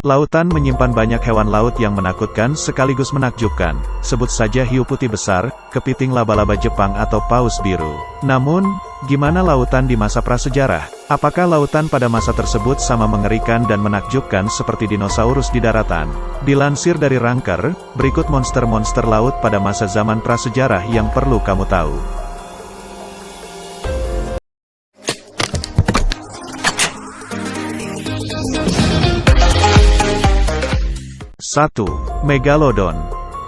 Lautan menyimpan banyak hewan laut yang menakutkan sekaligus menakjubkan. Sebut saja hiu putih besar, kepiting laba-laba Jepang atau paus biru. Namun, gimana lautan di masa prasejarah? Apakah lautan pada masa tersebut sama mengerikan dan menakjubkan seperti dinosaurus di daratan? Dilansir dari Ranker, berikut monster-monster laut pada masa zaman prasejarah yang perlu kamu tahu. 1. Megalodon.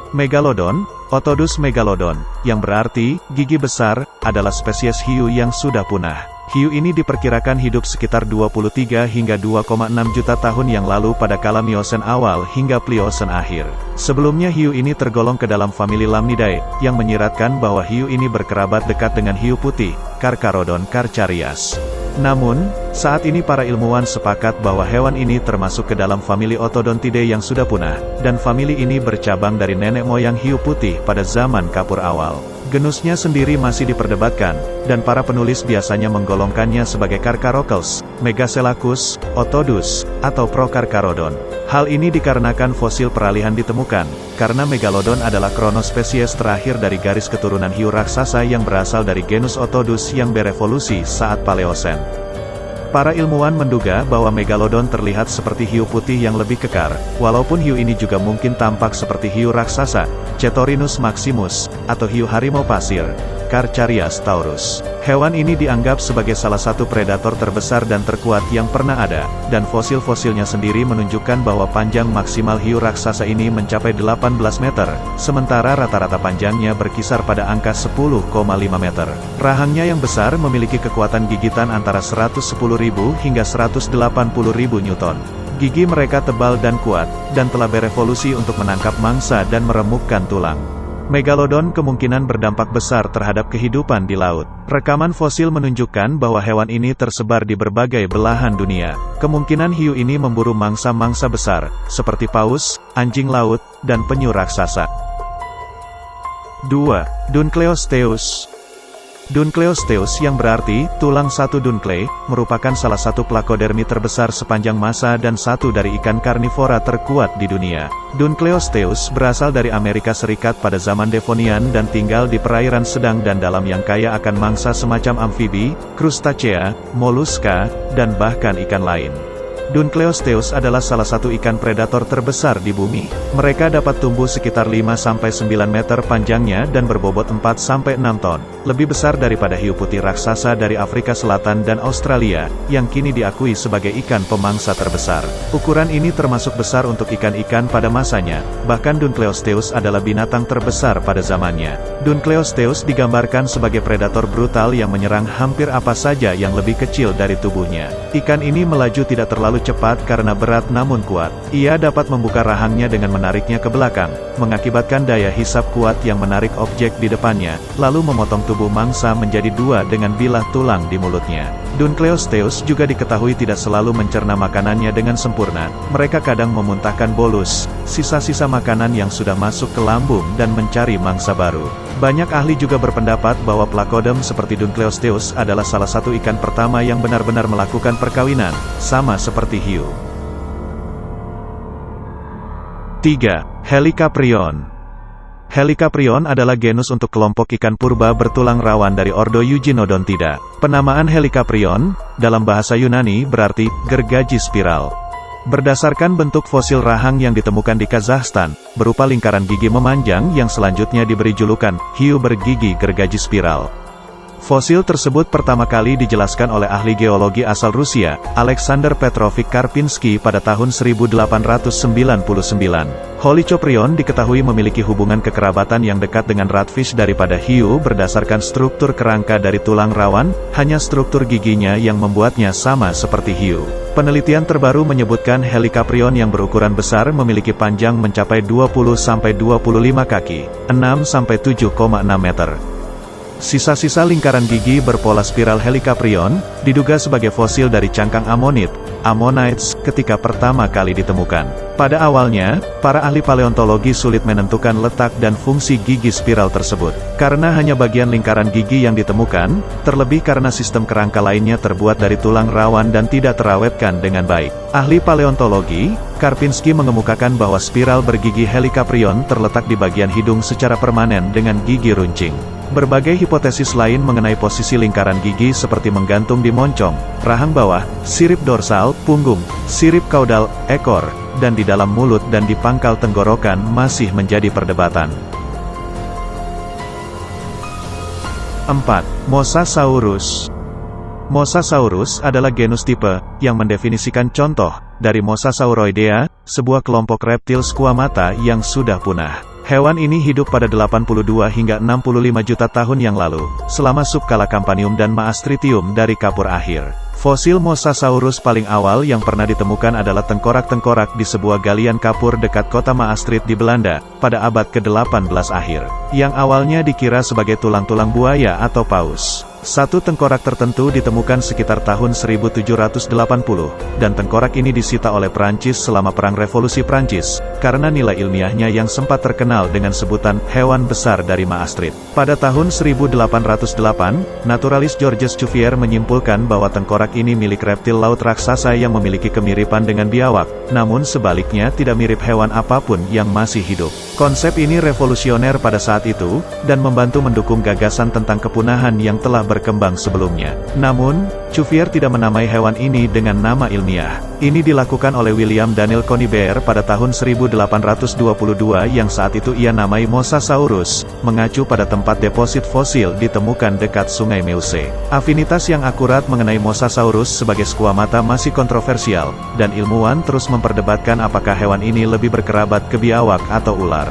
Megalodon, Otodus megalodon, yang berarti gigi besar, adalah spesies hiu yang sudah punah. Hiu ini diperkirakan hidup sekitar 23 hingga 2,6 juta tahun yang lalu pada kala Miosen awal hingga Pliosen akhir. Sebelumnya hiu ini tergolong ke dalam famili Lamnidae, yang menyiratkan bahwa hiu ini berkerabat dekat dengan hiu putih, Carcharodon carcharias. Namun, saat ini para ilmuwan sepakat bahwa hewan ini termasuk ke dalam famili Otodontidae yang sudah punah, dan famili ini bercabang dari nenek moyang hiu putih pada zaman Kapur awal. Genusnya sendiri masih diperdebatkan, dan para penulis biasanya menggolongkannya sebagai Carcharochus, Megaselachus, Otodus, atau Procarcharodon. Hal ini dikarenakan fosil peralihan ditemukan, karena Megalodon adalah kronospesies terakhir dari garis keturunan hiu raksasa yang berasal dari genus Otodus yang berevolusi saat Paleosen. Para ilmuwan menduga bahwa Megalodon terlihat seperti hiu putih yang lebih kekar, walaupun hiu ini juga mungkin tampak seperti hiu raksasa, Cetorinus maximus, atau hiu harimau pasir, Carcharias taurus. Hewan ini dianggap sebagai salah satu predator terbesar dan terkuat yang pernah ada, dan fosil-fosilnya sendiri menunjukkan bahwa panjang maksimal hiu raksasa ini mencapai 18 meter, sementara rata-rata panjangnya berkisar pada angka 10,5 meter. Rahangnya yang besar memiliki kekuatan gigitan antara 110.000 hingga 180.000 Newton. Gigi mereka tebal dan kuat, dan telah berevolusi untuk menangkap mangsa dan meremukkan tulang. Megalodon kemungkinan berdampak besar terhadap kehidupan di laut. Rekaman fosil menunjukkan bahwa hewan ini tersebar di berbagai belahan dunia. Kemungkinan hiu ini memburu mangsa-mangsa besar, seperti paus, anjing laut, dan penyu raksasa. 2. Dunkleosteus. Dunkleosteus yang berarti, tulang satu Dunkley, merupakan salah satu plakodermi terbesar sepanjang masa dan satu dari ikan karnivora terkuat di dunia. Dunkleosteus berasal dari Amerika Serikat pada zaman Devonian dan tinggal di perairan sedang dan dalam yang kaya akan mangsa semacam amfibi, krustacea, moluska, dan bahkan ikan lain. Dunkleosteus adalah salah satu ikan predator terbesar di bumi. Mereka dapat tumbuh sekitar 5-9 meter panjangnya dan berbobot 4-6 ton. Lebih besar daripada hiu putih raksasa dari Afrika Selatan dan Australia, yang kini diakui sebagai ikan pemangsa terbesar. Ukuran ini termasuk besar untuk ikan-ikan pada masanya, bahkan Dunkleosteus adalah binatang terbesar pada zamannya. Dunkleosteus digambarkan sebagai predator brutal yang menyerang hampir apa saja yang lebih kecil dari tubuhnya. Ikan ini melaju tidak terlalu cepat karena berat namun kuat. Ia dapat membuka rahangnya dengan menariknya ke belakang, mengakibatkan daya hisap kuat yang menarik objek di depannya, lalu memotong tubuh mangsa menjadi dua dengan bilah tulang di mulutnya. Dunkleosteus juga diketahui tidak selalu mencerna makanannya dengan sempurna. Mereka kadang memuntahkan bolus, sisa-sisa makanan yang sudah masuk ke lambung dan mencari mangsa baru. Banyak ahli juga berpendapat bahwa plakodem seperti Dunkleosteus adalah salah satu ikan pertama yang benar-benar melakukan perkawinan, sama seperti hiu. 3. Helicaprion. Helicaprion adalah genus untuk kelompok ikan purba bertulang rawan dari ordo Eugenodontidae. Penamaan Helicaprion, dalam bahasa Yunani, berarti gergaji spiral. Berdasarkan bentuk fosil rahang yang ditemukan di Kazakhstan, berupa lingkaran gigi memanjang yang selanjutnya diberi julukan hiu bergigi gergaji spiral. Fosil tersebut pertama kali dijelaskan oleh ahli geologi asal Rusia, Alexander Petrovich Karpinsky pada tahun 1899. Helicoprion diketahui memiliki hubungan kekerabatan yang dekat dengan ratfish daripada hiu berdasarkan struktur kerangka dari tulang rawan, hanya struktur giginya yang membuatnya sama seperti hiu. Penelitian terbaru menyebutkan Helicaprion yang berukuran besar memiliki panjang mencapai 20-25 kaki, 6-7,6 meter. Sisa-sisa lingkaran gigi berpola spiral Helicaprion, diduga sebagai fosil dari cangkang ammonit, Ammonites, ketika pertama kali ditemukan. Pada awalnya, para ahli paleontologi sulit menentukan letak dan fungsi gigi spiral tersebut. Karena hanya bagian lingkaran gigi yang ditemukan, terlebih karena sistem kerangka lainnya terbuat dari tulang rawan dan tidak terawetkan dengan baik. Ahli paleontologi, Karpinski mengemukakan bahwa spiral bergigi Helicaprion terletak di bagian hidung secara permanen dengan gigi runcing. Berbagai hipotesis lain mengenai posisi lingkaran gigi seperti menggantung di moncong, rahang bawah, sirip dorsal, punggung, sirip kaudal, ekor, dan di dalam mulut dan di pangkal tenggorokan masih menjadi perdebatan. 4. Mosasaurus. Mosasaurus adalah genus tipe, yang mendefinisikan contoh, dari Mosasauroidea, sebuah kelompok reptil squamata yang sudah punah. Hewan ini hidup pada 82 hingga 65 juta tahun yang lalu, selama subkala Campanium dan Maastrichtium dari Kapur akhir. Fosil Mosasaurus paling awal yang pernah ditemukan adalah tengkorak-tengkorak di sebuah galian kapur dekat kota Maastricht di Belanda, pada abad ke-18 akhir, yang awalnya dikira sebagai tulang-tulang buaya atau paus. Satu tengkorak tertentu ditemukan sekitar tahun 1780, dan tengkorak ini disita oleh Prancis selama Perang Revolusi Prancis, karena nilai ilmiahnya yang sempat terkenal dengan sebutan hewan besar dari Maastricht. Pada tahun 1808, naturalis Georges Cuvier menyimpulkan bahwa tengkorak ini milik reptil laut raksasa yang memiliki kemiripan dengan biawak, namun sebaliknya tidak mirip hewan apapun yang masih hidup. Konsep ini revolusioner pada saat itu, dan membantu mendukung gagasan tentang kepunahan yang telah berkembang sebelumnya. Namun, Cuvier tidak menamai hewan ini dengan nama ilmiah. Ini dilakukan oleh William Daniel Conybeare pada tahun 1822 yang saat itu ia namai Mosasaurus, mengacu pada tempat deposit fosil ditemukan dekat Sungai Meuse. Afinitas yang akurat mengenai Mosasaurus sebagai squamata masih kontroversial, dan ilmuwan terus memperdebatkan apakah hewan ini lebih berkerabat ke biawak atau ular.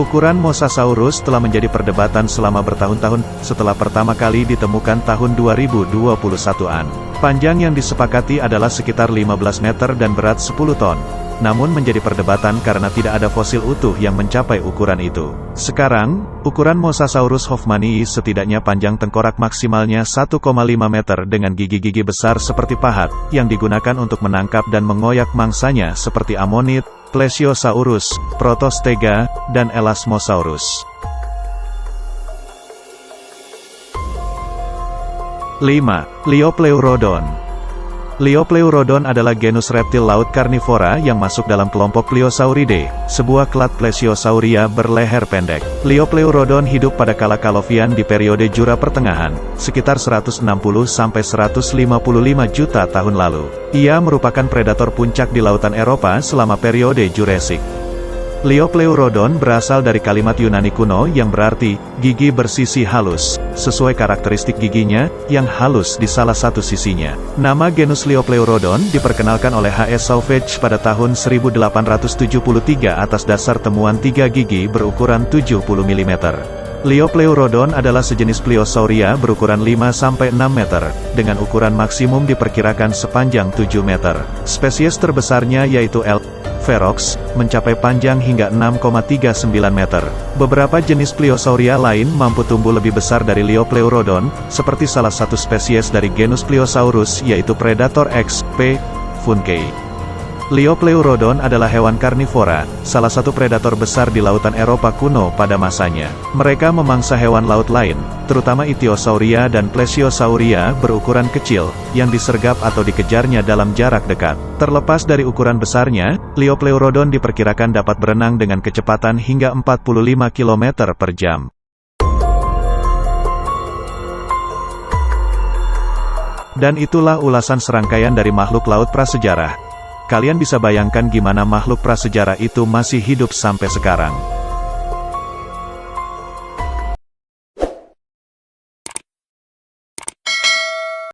Ukuran Mosasaurus telah menjadi perdebatan selama bertahun-tahun, setelah pertama kali ditemukan tahun 2021-an. Panjang yang disepakati adalah sekitar 15 meter dan berat 10 ton. Namun menjadi perdebatan karena tidak ada fosil utuh yang mencapai ukuran itu. Sekarang, ukuran Mosasaurus hoffmanii setidaknya panjang tengkorak maksimalnya 1,5 meter dengan gigi-gigi besar seperti pahat, yang digunakan untuk menangkap dan mengoyak mangsanya seperti ammonit, Plesiosaurus, Protostega, dan Elasmosaurus. 5. Liopleurodon. Liopleurodon adalah genus reptil laut karnivora yang masuk dalam kelompok Pliosauridae, sebuah klat Plesiosauria berleher pendek. Liopleurodon hidup pada kala Kalovian di periode Jura Pertengahan, sekitar 160-155 juta tahun lalu. Ia merupakan predator puncak di lautan Eropa selama periode Jurassic. Liopleurodon berasal dari kalimat Yunani kuno yang berarti, gigi bersisi halus, sesuai karakteristik giginya, yang halus di salah satu sisinya. Nama genus Liopleurodon diperkenalkan oleh H.S. Sauvage pada tahun 1873 atas dasar temuan 3 gigi berukuran 70 mm. Liopleurodon adalah sejenis Pliosauria berukuran 5-6 meter, dengan ukuran maksimum diperkirakan sepanjang 7 meter. Spesies terbesarnya yaitu L. ferox, mencapai panjang hingga 6,39 meter. Beberapa jenis Pliosauria lain mampu tumbuh lebih besar dari Liopleurodon, seperti salah satu spesies dari genus Pliosaurus yaitu Predator X. p. funkei. Liopleurodon adalah hewan karnivora, salah satu predator besar di lautan Eropa kuno pada masanya. Mereka memangsa hewan laut lain, terutama Ichthyosauria dan Plesiosauria berukuran kecil, yang disergap atau dikejarnya dalam jarak dekat. Terlepas dari ukuran besarnya, Liopleurodon diperkirakan dapat berenang dengan kecepatan hingga 45 km per jam. Dan itulah ulasan serangkaian dari makhluk laut prasejarah. Kalian bisa bayangkan gimana makhluk prasejarah itu masih hidup sampai sekarang.